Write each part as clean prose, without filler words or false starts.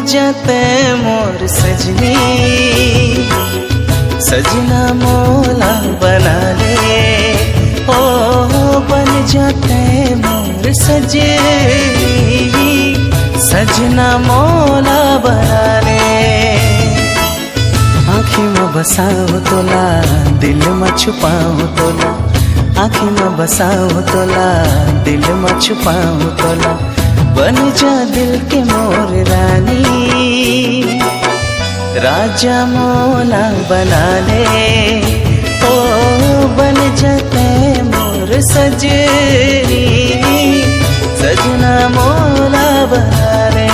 जाते मोर सजनी, सजना मोला बना ले। ओ बन जाते मोर सजनी, सजना मोला बना ले। आँखी में बसाओ तोला, दिल में छुपाओ तोला। आँखी में बसाओ तोला, दिल में छुपाओ तोला। बन जा दिल के मोर रानी, राजा मोला बना ले। ओ बन जाते मोर सजनी, सजना मोला बना ले।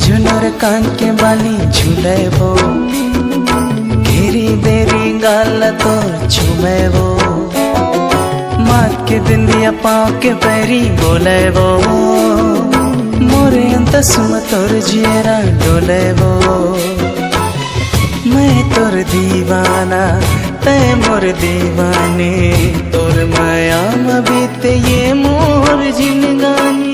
झुनर कान के बाली झुलेबो, घेरी बेरी गाल तोर छुमेबो। मात के बिंदिया पाँव के पैरी बोलेबो, मोरे अंत सुम तोर जियरा डोलेबो। मैं तोर दीवाना तै मोर दीवानी, तोर माया में बीते ये मोर जिंदगानी।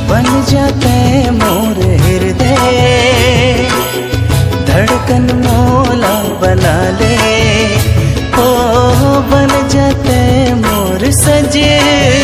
बन जाते मोर हृदय, धड़कन मोला बना ले। ओ बन जाते मोर सजनी,